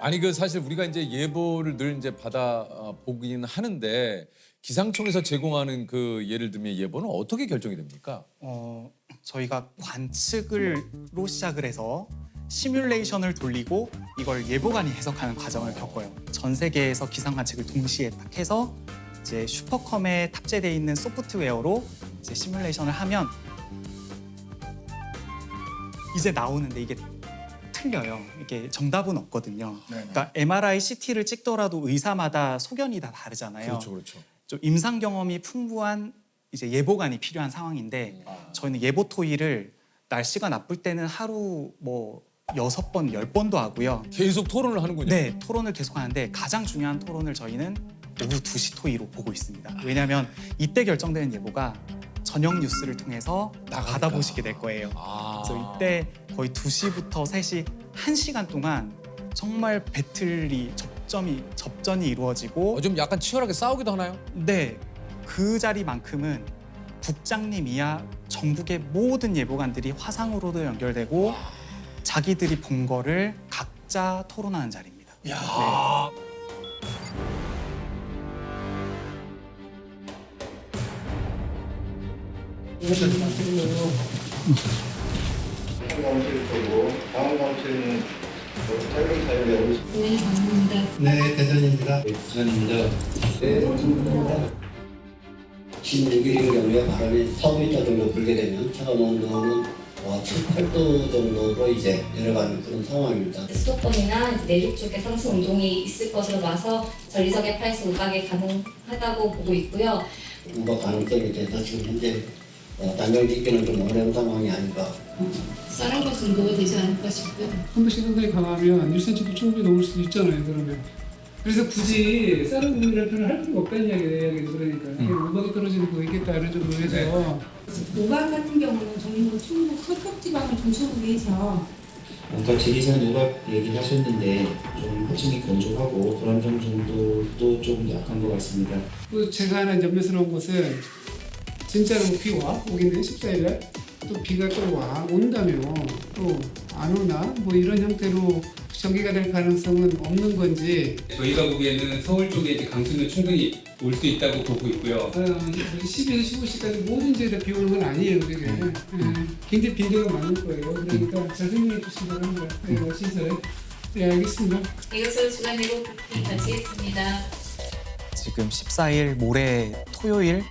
아니 그 사실 우리가 이제 예보를 늘 이제 받아 보긴 하는데 기상청에서 제공하는 예를 들면 예보는 어떻게 결정이 됩니까? 저희가 관측을로 시작을 해서 시뮬레이션을 돌리고 이걸 예보관이 해석하는 과정을 겪어요. 전 세계에서 기상 관측을 동시에 딱 해서 이제 슈퍼컴에 탑재되어 있는 소프트웨어로 이제 시뮬레이션을 하면 이제 나오는데 이게 틀려요. 이게 정답은 없거든요. 그러니까 MRI, CT를 찍더라도 의사마다 소견이 다 다르잖아요. 그렇죠, 그렇죠. 좀 임상 경험이 풍부한 이제 예보관이 필요한 상황인데 저희는 예보 토의를 날씨가 나쁠 때는 하루 뭐 6번, 10번도 하고요. 계속 토론을 하는군요. 네, 토론을 계속 하는데 가장 중요한 토론을 저희는 오후 2시 토의로 보고 있습니다. 왜냐하면 이때 결정되는 예보가 저녁 뉴스를 통해서 받아보시게 될 거예요. 그래서 이때 거의 2시부터 3시 1시간 동안 정말 배틀이 접전이 이루어지고 좀 약간 치열하게 싸우기도 하나요? 네, 그 자리만큼은 국장님 이하 전국의 모든 예보관들이 화상으로도 연결되고 자기들이 본 거를 각자 토론하는 자리입니다. 야. 다음 거고 다음 광실은 짧은 사연을 하고 싶습니다. 네, 감사합니다. 네, 대전입니다. 부산입니다. 네, 감사합니다. 16일인 경우에 바람이 4m 정도 불게 되면 체감 온도는 7, 8도 정도로 이제 내려가는 그런 상황입니다. 수도권이나 이제 내륙 쪽에 상승 운동이 있을 것으로 봐서 전리석의 파에서 우박이 가능하다고 보고 있고요. 우박 가능성에 대해서 지금 현재 단정 짓기는 좀 어려운 상황이 아닌가. 쌀한 것 정도가 되지 않을까 싶고요. 한 번씩 상당히 강하면 1cm도 충분히 넘을 수도 있잖아요. 그러면 그래서 굳이 쌀은 구이를 표현을 할 필요가 없다는 이야기예요. 그러니까 우박이 떨어지는 거 있겠다 이런 정도 해서 우박 같은 경우는 저희 뭐 충북 서쪽지방을 중심으로 해서 아까 지리산 우박 얘기를 하셨는데 좀 호칭이 건조하고 불안정 정도도 좀 약한 것 같습니다. 또 제가 하나 염려스러운 것은 진짜로 뭐 비가 오겠네 14일날 또 비가 또 온다면 또 안 오나 뭐 이런 형태로 전개가 될 가능성은 없는 건지 저희가 보기에는 서울 쪽에 이제 강수는 충분히 올 수 있다고 보고 있고요. 10에서 15시까지 모든 지역에 다 비 오는 건 아니에요. 그게 굉장히 빈도가 많을 거예요. 그러니까 잘 설명해 주시기 바랍니다. 시설에. 네, 알겠습니다. 이것으로 주간 예보 마치겠습니다. 지금 14일 모레 토요일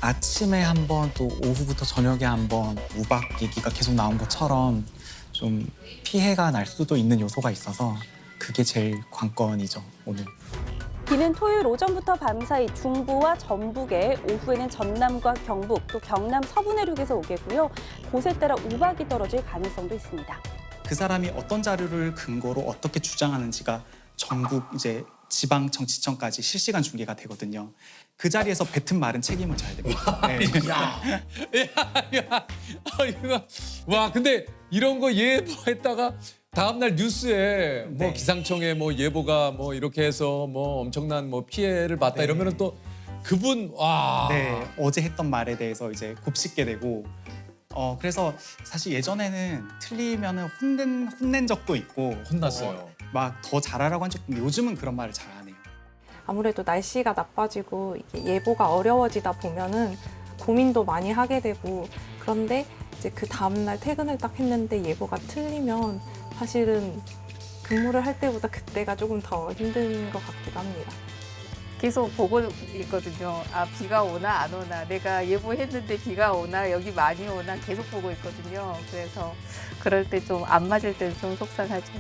아침에 한 번 또 오후부터 저녁에 한 번 우박 얘기가 계속 나온 것처럼 좀 피해가 날 수도 있는 요소가 있어서 그게 제일 관건이죠, 오늘. 비는 토요일 오전부터 밤사이 중부와 전북에, 오후에는 전남과 경북, 또 경남 서부 내륙에서 오겠고요. 곳에 따라 우박이 떨어질 가능성도 있습니다. 그 사람이 어떤 자료를 근거로 어떻게 주장하는지가 전국 이제 지방정치청까지 실시간 중계가 되거든요. 그 자리에서 뱉은 말은 책임을 져야 됩니다. 네. 이거 와 근데 이런 거 예보했다가 다음날 뉴스에 뭐 네. 기상청에 뭐 예보가 뭐 이렇게 해서 뭐 엄청난 뭐 피해를 봤다 네. 이러면은 또 그분 와. 네, 어제 했던 말에 대해서 이제 곱씹게 되고 그래서 사실 예전에는 틀리면은 혼낸 적도 있고 혼났어요. 막 더 잘하라고 한 적도 있는데 요즘은 그런 말을 잘 안 해요. 아무래도 날씨가 나빠지고 이게 예보가 어려워지다 보면은 고민도 많이 하게 되고 그런데 이제 그 다음날 퇴근을 딱 했는데 예보가 틀리면 사실은 근무를 할 때보다 그때가 조금 더 힘든 것 같기도 합니다. 계속 보고 있거든요. 아, 비가 오나 안 오나, 내가 예보했는데 비가 오나 여기 많이 오나 계속 보고 있거든요. 그래서 그럴 때 좀 안 맞을 때는 좀 속상하죠.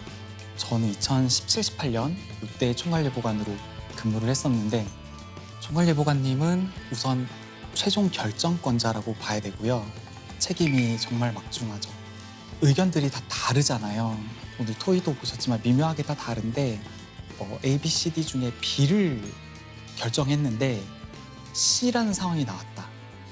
저는 2017, 18년 이때 총괄예보관으로 근무를 했었는데 총괄예보관님은 우선 최종 결정권자라고 봐야 되고요. 책임이 정말 막중하죠. 의견들이 다 다르잖아요. 오늘 토의도 보셨지만 미묘하게 다 다른데 A, B, C, D 중에 B를 결정했는데 C라는 상황이 나왔다.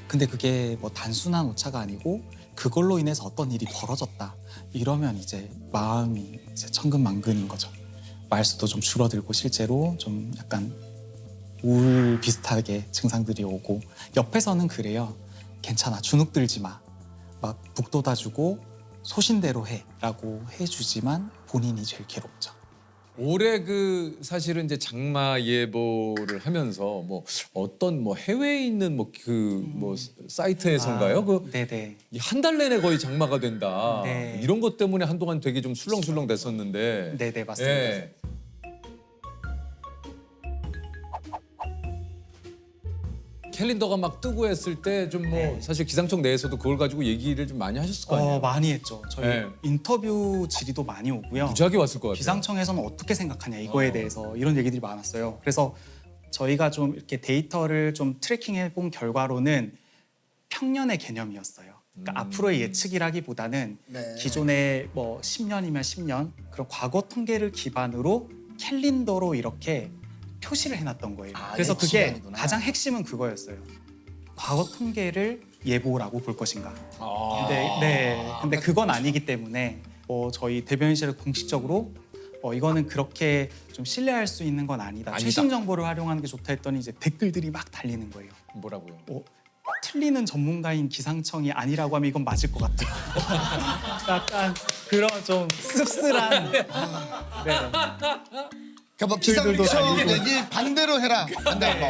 근데 그게 뭐 단순한 오차가 아니고 그걸로 인해서 어떤 일이 벌어졌다. 이러면 이제 마음이 이제 천근만근인 거죠. 말수도 좀 줄어들고 실제로 좀 약간 우울 비슷하게 증상들이 오고 옆에서는 그래요. 괜찮아, 주눅 들지 마. 막 북돋아주고 소신대로 해라고 해주지만 본인이 제일 괴롭죠. 올해 그 사실은 이제 장마 예보를 하면서 뭐 어떤 뭐 해외에 있는 뭐 그 뭐 사이트에선가요? 그 네네. 한 달 내내 거의 장마가 된다. 네. 이런 것 때문에 한동안 되게 좀 술렁술렁 됐었는데. 네네 맞습니다. 예. 캘린더가 막 뜨고 했을 때 좀 뭐 사실 기상청 내에서도 그걸 가지고 얘기를 좀 많이 하셨을 거 아니에요? 많이 했죠. 저희 네. 인터뷰 질의도 많이 오고요. 무지하게 왔을 것 같아요. 기상청에서는 어떻게 생각하냐 이거에 대해서 이런 얘기들이 많았어요. 그래서 저희가 좀 이렇게 데이터를 좀 트래킹해 본 결과로는 평년의 개념이었어요. 그러니까 앞으로의 예측이라기보다는 기존의 뭐 10년이면 10년 그런 과거 통계를 기반으로 캘린더로 이렇게 표시를 해놨던 거예요. 그래서 그게 예측이 가장 핵심은 그거였어요. 과거 통계를 예보라고 볼 것인가. 근데 그건 아니기 때문에 저희 대변인실을 공식적으로 이거는 그렇게 좀 신뢰할 수 있는 건 아니다. 최신 정보를 활용하는 게 좋다 했더니 이제 댓글들이 막 달리는 거예요. 뭐라고요? 틀리는 전문가인 기상청이 아니라고 하면 이건 맞을 것 같아요. 약간 그런 좀 씁쓸한. 네. 그러니까 뭐 기상청 얘기 반대로 해라. 반대로.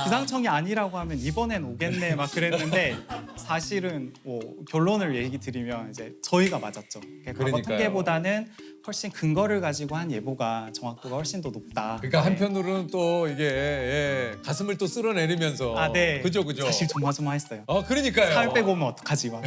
기상청이 아니라고 하면 이번엔 오겠네 막 그랬는데 사실은 뭐 결론을 얘기 드리면 이제 저희가 맞았죠. 과거 그러니까요. 통계보다는 훨씬 근거를 가지고 한 예보가 정확도가 훨씬 더 높다. 그러니까 한편으로는 또 이게 가슴을 또 쓸어내리면서 네. 그죠. 사실 조마조마했어요. 그러니까요. 살 빼고 오면 어떡하지 막.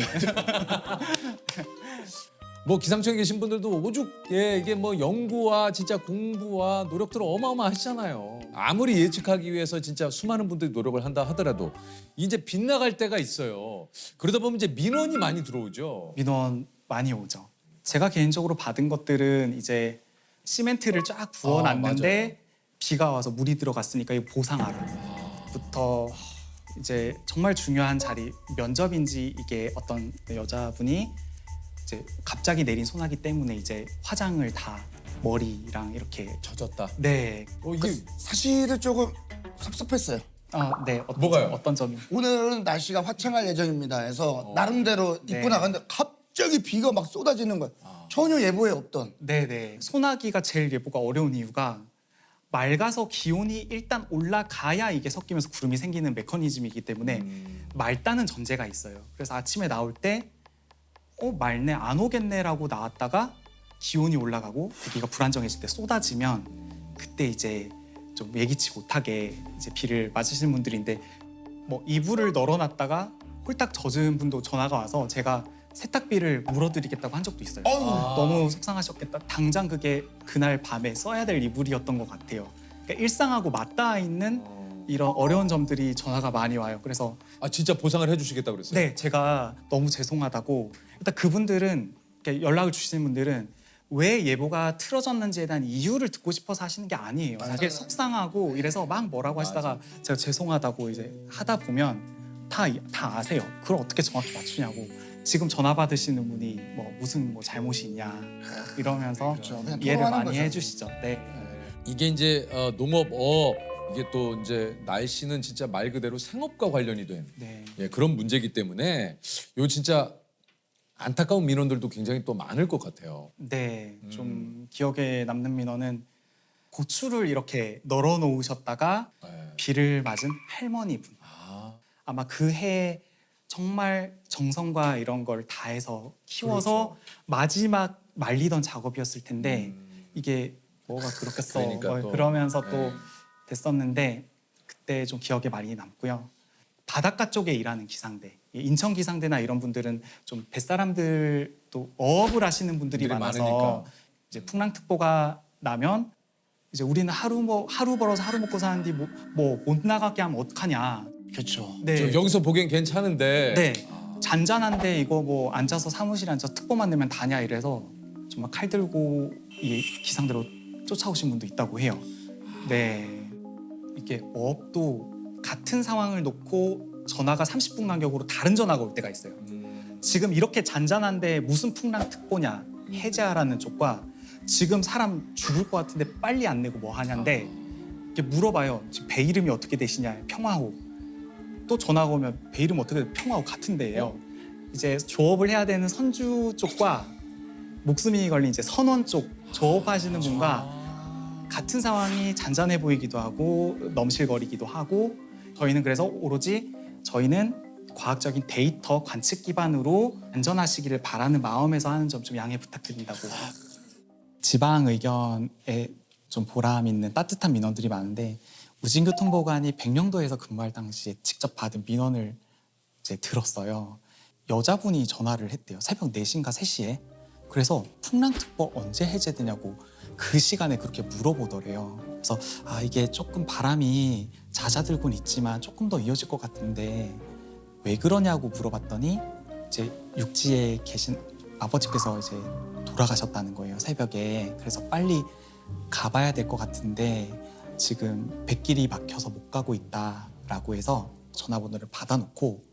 뭐 기상청에 계신 분들도 오죽 이게 뭐 연구와 진짜 공부와 노력들 어마어마하시잖아요. 아무리 예측하기 위해서 진짜 수많은 분들이 노력을 한다 하더라도 이제 빗나갈 때가 있어요. 그러다 보면 이제 민원이 많이 들어오죠. 민원 많이 오죠. 제가 개인적으로 받은 것들은 이제 시멘트를 쫙 부어놨는데 비가 와서 물이 들어갔으니까 이거 보상하라부터 이제 정말 중요한 자리 면접인지 이게 어떤 여자분이 이제 갑자기 내린 소나기 때문에 이제 화장을 다 머리랑 이렇게 젖었다. 네. 이게 사실은 조금 섭섭했어요. 네. 뭐가요? 어떤 점이? 오늘은 날씨가 화창할 예정입니다 해서 나름대로 입고 네. 나갔는데 갑자기 비가 막 쏟아지는 거예요. 전혀 예보에 없던. 네네. 소나기가 제일 예보가 어려운 이유가 맑아서 기온이 일단 올라가야 이게 섞이면서 구름이 생기는 메커니즘이기 때문에 맑다는 전제가 있어요. 그래서 아침에 나올 때 맑네 안 오겠네라고 나왔다가 기온이 올라가고 대기가 불안정해질 때 쏟아지면 그때 이제 좀 예기치 못하게 이제 비를 맞으시는 분들인데 뭐 이불을 널어놨다가 홀딱 젖은 분도 전화가 와서 제가 세탁비를 물어드리겠다고 한 적도 있어요. 너무 속상하셨겠다. 당장 그게 그날 밤에 써야 될 이불이었던 것 같아요. 그러니까 일상하고 맞닿아 있는 이런 어려운 점들이 전화가 많이 와요. 그래서 진짜 보상을 해주시겠다고 그랬어요? 네, 제가 너무 죄송하다고. 일단 그분들은 연락을 주시는 분들은 왜 예보가 틀어졌는지에 대한 이유를 듣고 싶어서 하시는 게 아니에요. 사실 속상하고 이래서 막 뭐라고 하시다가 제가 죄송하다고 이제 하다 보면 다 아세요. 그걸 어떻게 정확히 맞추냐고. 지금 전화 받으시는 분이 뭐 무슨 뭐 잘못이 있냐 이러면서 이해를 많이 해주시죠. 네. 이게 이제 농업업 이게 또 이제 날씨는 진짜 말 그대로 생업과 관련이 된 그런 문제이기 때문에 요 진짜 안타까운 민원들도 굉장히 또 많을 것 같아요. 네, 좀 기억에 남는 민원은 고추를 이렇게 널어 놓으셨다가 비를 맞은 할머니분. 아마 그 해 정말 정성과 이런 걸 다해서 키워서 마지막 말리던 작업이었을 텐데 이게 뭐가 그렇겠어. 그러니까 또. 그러면서 또 됐었는데 그때 좀 기억에 많이 남고요. 바닷가 쪽에 일하는 기상대, 인천 기상대나 이런 분들은 좀 뱃사람들도 어업을 하시는 분들이 많아서 많으니까. 이제 풍랑특보가 나면 이제 우리는 하루 벌어서 하루 먹고 사는데 뭐 못 나가게 하면 어떡하냐. 그렇죠. 네. 여기서 보기엔 괜찮은데. 네. 잔잔한데 이거 뭐 앉아서 사무실에 앉아서 특보만 내면 다냐 이래서 정말 칼 들고 이 기상대로 쫓아오신 분도 있다고 해요. 네. 이게 어업도 같은 상황을 놓고 전화가 30분 간격으로 다른 전화가 올 때가 있어요. 지금 이렇게 잔잔한데 무슨 풍랑특보냐 해제하라는 쪽과 지금 사람 죽을 것 같은데 빨리 안 내고 뭐 하냐인데 이렇게 물어봐요. 지금 배 이름이 어떻게 되시냐 평화호. 또 전화가 오면 배 이름 어떻게 돼? 평화호 같은 데예요. 이제 조업을 해야 되는 선주 쪽과 목숨이 걸린 이제 선원 쪽 조업하시는 분과 같은 상황이 잔잔해 보이기도 하고 넘실거리기도 하고 저희는 그래서 오로지 저희는 과학적인 데이터 관측 기반으로 안전하시기를 바라는 마음에서 하는 점 좀 양해 부탁드린다고. 지방 의견에 좀 보람 있는 따뜻한 민원들이 많은데 우진교통보관이 백령도에서 근무할 당시에 직접 받은 민원을 이제 들었어요. 여자분이 전화를 했대요. 새벽 4시인가 3시에. 그래서 풍랑특보 언제 해제되냐고 그 시간에 그렇게 물어보더래요. 그래서 이게 조금 바람이 잦아들곤 있지만 조금 더 이어질 것 같은데 왜 그러냐고 물어봤더니 이제 육지에 계신 아버지께서 이제 돌아가셨다는 거예요. 새벽에. 그래서 빨리 가봐야 될 것 같은데 지금 백길이 막혀서 못 가고 있다라고 해서 전화번호를 받아놓고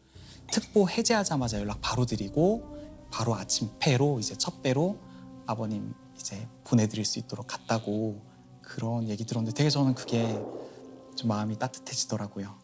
특보 해제하자마자 연락 바로 드리고 바로 아침 배로 이제 첫 배로 아버님 이제 보내드릴 수 있도록 갔다고 그런 얘기 들었는데 되게 저는 그게 좀 마음이 따뜻해지더라고요.